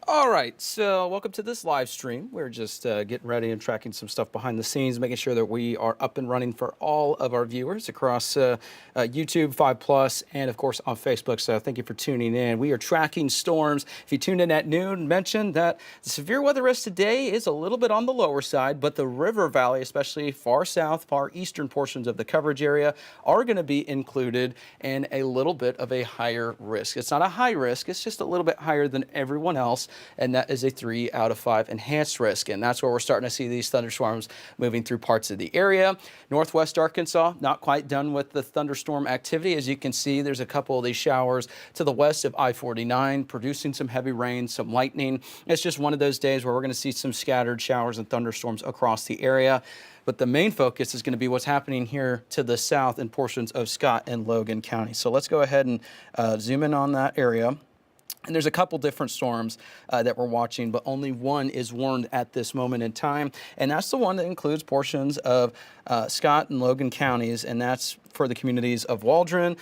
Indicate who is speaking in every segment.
Speaker 1: All right, so welcome to this live stream. We're just getting ready and tracking some stuff behind the scenes, making sure that we are up and running for all of our viewers across YouTube, 5 Plus, and of course on Facebook. So thank you for tuning in. We are tracking storms. If you tuned in at noon, mentioned that the severe weather risk today is a little bit on the lower side, but the river valley, especially far south, far eastern portions of the coverage area, are going to be included in a little bit of a higher risk. It's not a high risk, it's just a little bit higher than everyone else. And that is a 3 out of 5 enhanced risk. And that's where we're starting to see these thunderstorms moving through parts of the area. Northwest Arkansas, not quite done with the thunderstorm activity. As you can see, there's a couple of these showers to the west of I-49, producing some heavy rain, some lightning. It's just one of those days where we're going to see some scattered showers and thunderstorms across the area. But the main focus is going to be what's happening here to the south in portions of Scott and Logan County. So let's go ahead and zoom in on that area. And there's a couple different storms that we're watching, but only one is warned at this moment in time. And that's the one that includes portions of Scott and Logan counties. And that's for the communities of Waldron,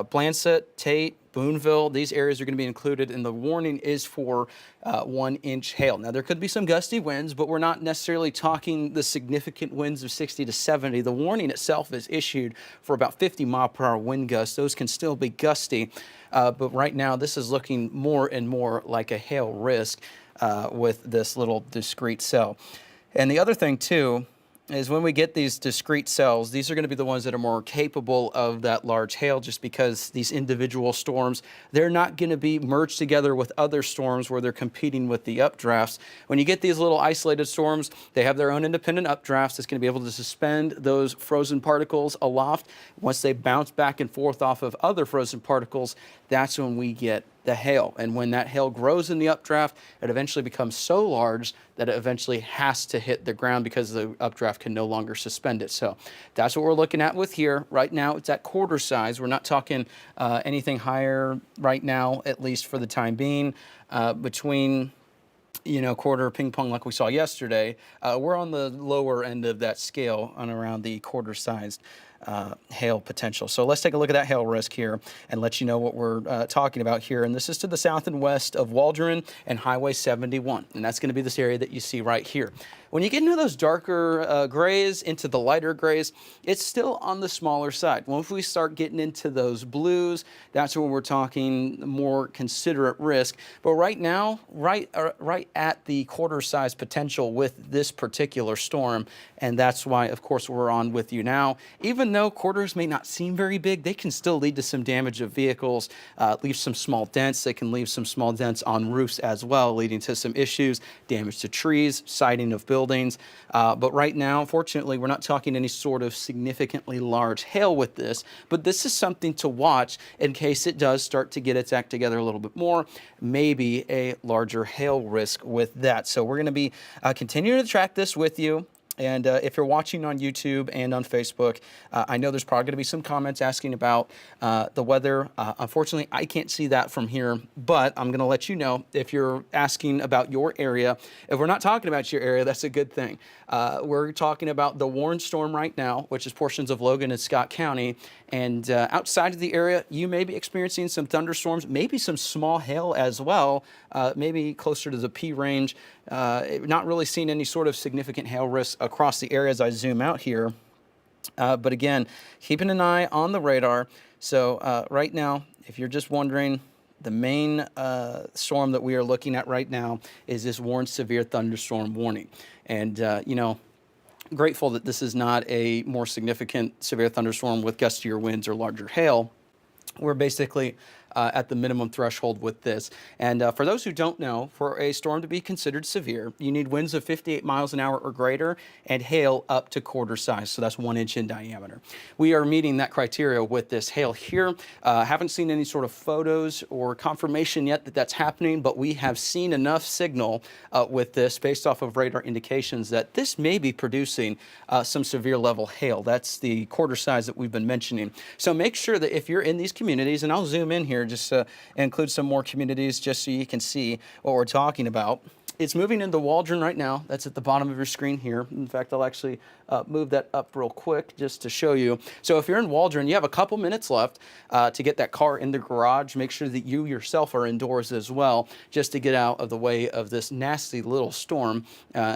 Speaker 1: Blansett, Tate, Boonville. These areas are going to be included, and the warning is for 1-inch hail. Now, there could be some gusty winds, but we're not necessarily talking the significant winds of 60 to 70. The warning itself is issued for about 50-mile-per-hour wind gusts. Those can still be gusty, but right now this is looking more and more like a hail risk with this little discrete cell. And the other thing, too, is when we get these discrete cells, these are going to be the ones that are more capable of that large hail, just because these individual storms, they're not going to be merged together with other storms where they're competing with the updrafts. When you get these little isolated storms, they have their own independent updrafts that's going to be able to suspend those frozen particles aloft. Once they bounce back and forth off of other frozen particles, that's when we get the hail. And when that hail grows in the updraft, it eventually becomes so large that it eventually has to hit the ground because the updraft can no longer suspend it. So that's what we're looking at with here. Right now, it's at quarter size. We're not talking anything higher right now, at least for the time being. Between quarter ping pong like we saw yesterday, we're on the lower end of that scale on around the quarter-sized hail potential. So let's take a look at that hail risk here and let you know what we're talking about here. And this is to the south and west of Waldron and Highway 71. And that's going to be this area that you see right here. When you get into those darker grays, into the lighter grays, it's still on the smaller side. Once we start getting into those blues, that's when we're talking more considerate risk. But right now, right at the quarter size potential with this particular storm, and that's why, of course, we're on with you now. Even though quarters may not seem very big, they can still lead to some damage of vehicles, leave some small dents. They can leave some small dents on roofs as well, leading to some issues, damage to trees, siding of buildings. But right now, fortunately, we're not talking any sort of significantly large hail with this, but this is something to watch in case it does start to get its act together a little bit more, maybe a larger hail risk with that. So we're going to be continuing to track this with you. And if you're watching on YouTube and on Facebook, I know there's probably going to be some comments asking about the weather. Unfortunately, I can't see that from here, but I'm going to let you know if you're asking about your area. If we're not talking about your area, that's a good thing. We're talking about the warned storm right now, which is portions of Logan and Scott County. And outside of the area, you may be experiencing some thunderstorms, maybe some small hail as well, maybe closer to the P range. Not really seeing any sort of significant hail risk across the area as I zoom out here. But again, keeping an eye on the radar. So right now, if you're just wondering, the main storm that we are looking at right now is this warned severe thunderstorm warning. And, grateful that this is not a more significant severe thunderstorm with gustier winds or larger hail. We're basically at the minimum threshold with this. And for those who don't know, for a storm to be considered severe, you need winds of 58 miles an hour or greater and hail up to quarter size. So that's 1 inch in diameter. We are meeting that criteria with this hail here. Haven't seen any sort of photos or confirmation yet that that's happening, but we have seen enough signal with this based off of radar indications that this may be producing some severe level hail. That's the quarter size that we've been mentioning. So make sure that if you're in these communities, and I'll zoom in here just to include some more communities just so you can see what we're talking about. It's moving into Waldron right now. That's at the bottom of your screen here. In fact, I'll actually move that up real quick just to show you. So if you're in Waldron, you have a couple minutes left to get that car in the garage. Make sure that you yourself are indoors as well, just to get out of the way of this nasty little storm.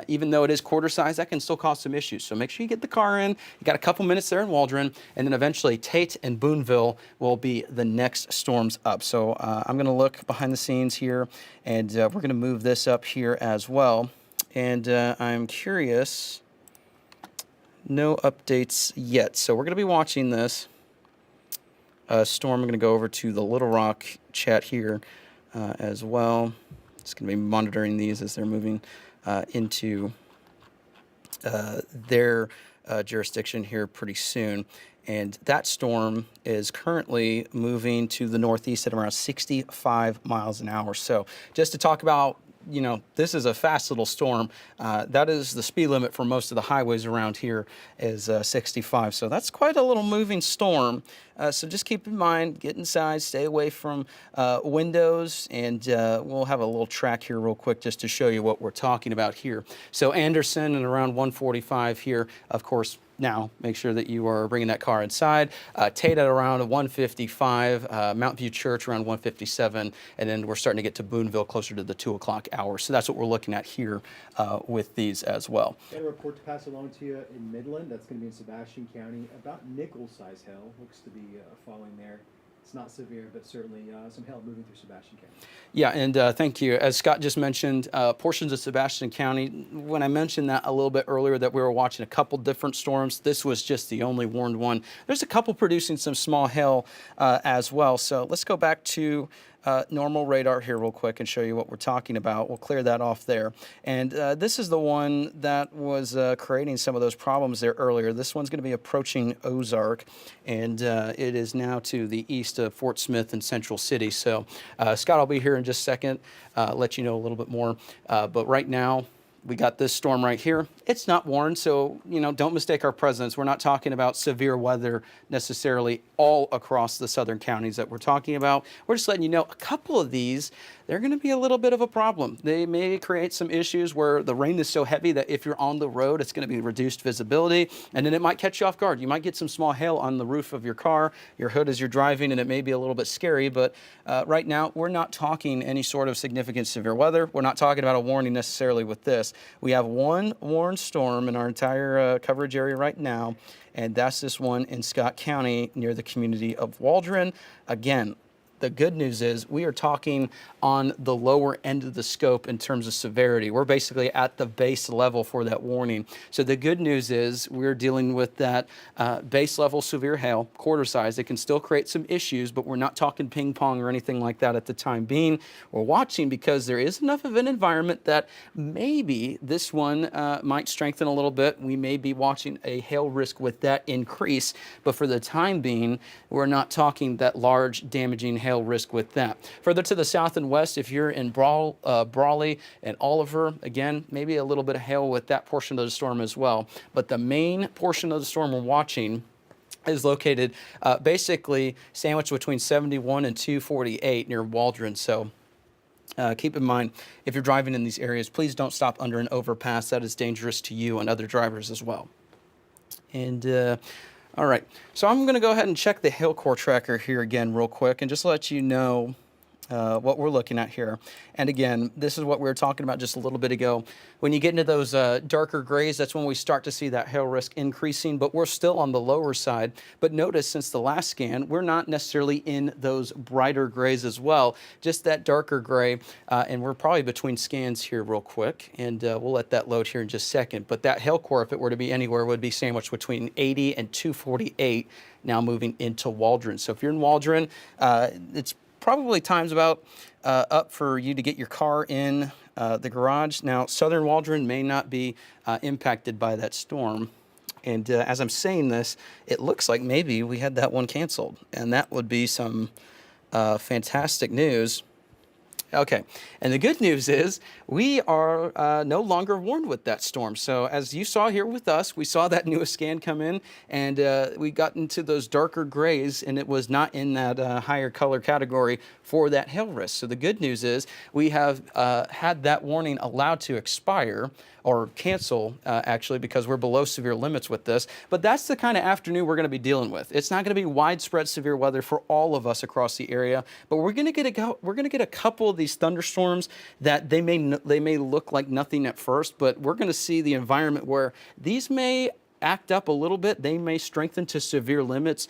Speaker 1: Even though it is quarter size, that can still cause some issues. So make sure you get the car in. You got a couple minutes there in Waldron, and then eventually Tate and Boonville will be the next storms up. So I'm going to look behind the scenes here, and we're going to move this up here as well. And I'm curious, no updates yet. So we're going to be watching this storm. I'm going to go over to the Little Rock chat here as well. It's going to be monitoring these as they're moving into their jurisdiction here pretty soon. And that storm is currently moving to the northeast at around 65 miles an hour. So just to talk about, you know, this is a fast little storm. That is the speed limit for most of the highways around here is 65. So that's quite a little moving storm. So just keep in mind, get inside, stay away from windows, and we'll have a little track here real quick just to show you what we're talking about here. So Anderson and around 145 here, of course. Now, make sure that you are bringing that car inside. Tate at around 155, Mount View Church around 157, and then we're starting to get to Boonville closer to the 2 o'clock hour. So that's what we're looking at here with these as well.
Speaker 2: Got a report to pass along to you in Midland. That's going to be in Sebastian County. About nickel-size hail. Looks to be falling there. It's not severe, but certainly some hail moving through Sebastian County.
Speaker 1: Yeah, and thank you. As Scott just mentioned, portions of Sebastian County, when I mentioned that a little bit earlier that we were watching a couple different storms, this was just the only warned one. There's a couple producing some small hail as well. So let's go back to normal radar here real quick and show you what we're talking about. We'll clear that off there. And this is the one that was creating some of those problems there earlier. This one's going to be approaching Ozark, and it is now to the east of Fort Smith and Central City. So Scott will be here in just a second, let you know a little bit more. But right now, we got this storm right here. It's not warned, so don't mistake our presence. We're not talking about severe weather necessarily all across the southern counties that we're talking about. We're just letting you know a couple of these, they're going to be a little bit of a problem. They may create some issues where the rain is so heavy that if you're on the road, it's going to be reduced visibility, and then it might catch you off guard. You might get some small hail on the roof of your car, your hood as you're driving, and it may be a little bit scary, but right now we're not talking any sort of significant severe weather. We're not talking about a warning necessarily with this. We have one warned storm in our entire coverage area right now, and that's this one in Scott County near the community of Waldron. Again, the good news is we are talking on the lower end of the scope in terms of severity. We're basically at the base level for that warning. So the good news is we're dealing with that base level severe hail, quarter size. It can still create some issues, but we're not talking ping pong or anything like that at the time being. We're watching because there is enough of an environment that maybe this one might strengthen a little bit. We may be watching a hail risk with that increase, but for the time being, we're not talking that large damaging hail risk with that. Further to the south and west, if you're in Brawley and Oliver, again, maybe a little bit of hail with that portion of the storm as well. But the main portion of the storm we're watching is located basically sandwiched between 71 and 248 near Waldron. So keep in mind, if you're driving in these areas, please don't stop under an overpass. That is dangerous to you and other drivers as well. And all right, so I'm going to go ahead and check the hail core tracker here again real quick and just let you know what we're looking at here. And again, this is what we were talking about just a little bit ago. When you get into those darker grays, that's when we start to see that hail risk increasing, but we're still on the lower side. But notice since the last scan, we're not necessarily in those brighter grays as well, just that darker gray. And we're probably between scans here real quick, and we'll let that load here in just a second. But that hail core, if it were to be anywhere, would be sandwiched between 80 and 248, now moving into Waldron. So if you're in Waldron, it's probably time's about up for you to get your car in the garage. Now, southern Waldron may not be impacted by that storm. And as I'm saying this, it looks like maybe we had that one canceled. And that would be some fantastic news Okay. And the good news is we are no longer warned with that storm. So as you saw here with us, we saw that newest scan come in, and we got into those darker grays, and it was not in that higher color category for that hail risk. So the good news is we have had that warning allowed to expire or cancel, actually, because we're below severe limits with this. But that's the kind of afternoon we're going to be dealing with. It's not going to be widespread severe weather for all of us across the area, but we're going to get a couple of these thunderstorms that they may look like nothing at first, but we're going to see the environment where these may act up a little bit. They may strengthen to severe limits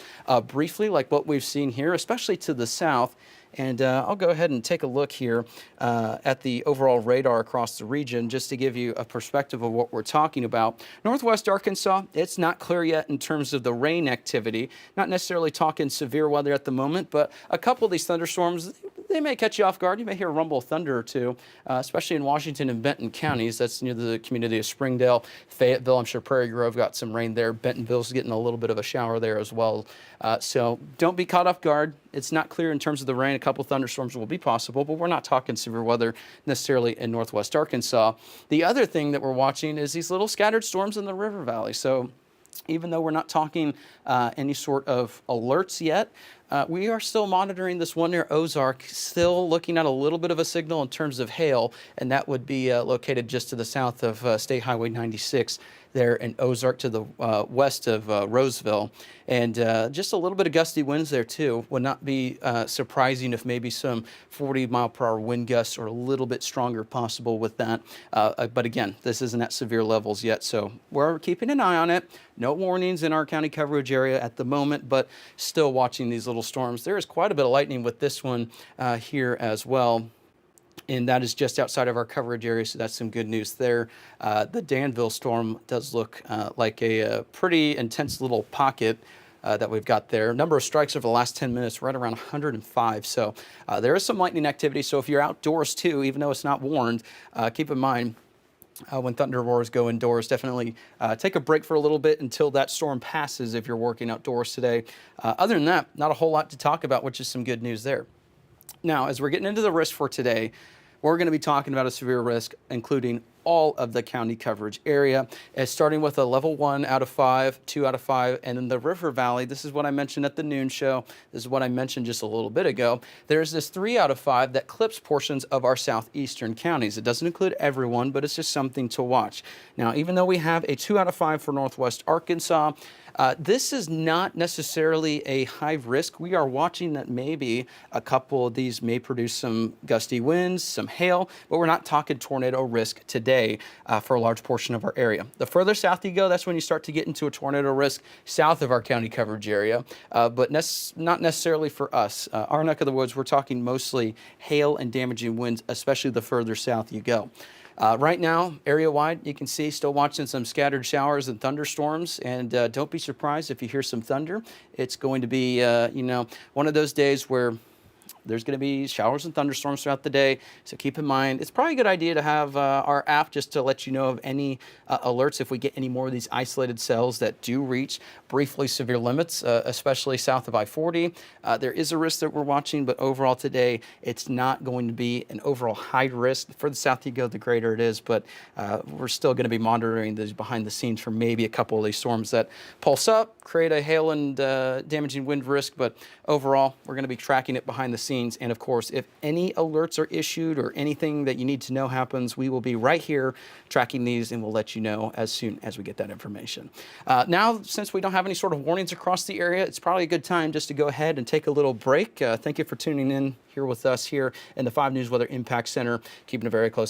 Speaker 1: briefly, like what we've seen here, especially to the south. And I'll go ahead and take a look here at the overall radar across the region just to give you a perspective of what we're talking about. Northwest Arkansas, it's not clear yet in terms of the rain activity. Not necessarily talking severe weather at the moment, but a couple of these thunderstorms, they may catch you off guard. You may hear a rumble of thunder or two, especially in Washington and Benton counties. That's near the community of Springdale, Fayetteville. I'm sure Prairie Grove got some rain there. Bentonville's getting a little bit of a shower there as well. So don't be caught off guard. It's not clear in terms of the rain. A couple thunderstorms will be possible, but we're not talking severe weather necessarily in Northwest Arkansas. The other thing that we're watching is these little scattered storms in the river valley. So even though we're not talking any sort of alerts yet, we are still monitoring this one near Ozark, still looking at a little bit of a signal in terms of hail, and that would be located just to the south of State Highway 96 there in Ozark to the west of Roseville. And just a little bit of gusty winds there too. Would not be surprising if maybe some 40-mile-per-hour wind gusts or a little bit stronger possible with that. But again, this isn't at severe levels yet, so we're keeping an eye on it. No warnings in our county coverage area at the moment, but still watching these little storms. There is quite a bit of lightning with this one here as well. And that is just outside of our coverage area, so that's some good news there. The Danville storm does look like a pretty intense little pocket that we've got there. Number of strikes over the last 10 minutes, right around 105. So there is some lightning activity. So if you're outdoors too, even though it's not warned, keep in mind, when thunder roars go indoors, definitely take a break for a little bit until that storm passes if you're working outdoors today. Other than that, not a whole lot to talk about, which is some good news there. Now, as we're getting into the risk for today, we're going to be talking about a severe risk, including all of the county coverage area, starting with a level 1 out of 5, 2 out of 5, and then the River Valley. This is what I mentioned at the noon show. This is what I mentioned just a little bit ago. There's this 3 out of 5 that clips portions of our southeastern counties. It doesn't include everyone, but it's just something to watch. Now, even though we have a 2 out of 5 for Northwest Arkansas, this is not necessarily a high risk. We are watching that maybe a couple of these may produce some gusty winds, some hail, but we're not talking tornado risk today for a large portion of our area. The further south you go, that's when you start to get into a tornado risk south of our county coverage area, but not necessarily for us. Our neck of the woods, we're talking mostly hail and damaging winds, especially the further south you go. Right now, area-wide, you can see still watching some scattered showers and thunderstorms, and don't be surprised if you hear some thunder. It's going to be, one of those days where there's going to be showers and thunderstorms throughout the day, so keep in mind, it's probably a good idea to have our app just to let you know of any alerts if we get any more of these isolated cells that do reach briefly severe limits, especially south of I-40. There is a risk that we're watching, but overall today, it's not going to be an overall high risk. The further south you go, the greater it is, but we're still going to be monitoring these behind the scenes for maybe a couple of these storms that pulse up, create a hail and damaging wind risk, but overall, we're going to be tracking it behind the scenes. And of course, if any alerts are issued or anything that you need to know happens, we will be right here tracking these, and we'll let you know as soon as we get that information. Now, since we don't have any sort of warnings across the area, it's probably a good time just to go ahead and take a little break. Thank you for tuning in here with us here in the 5 News Weather Impact Center, keeping a very close eye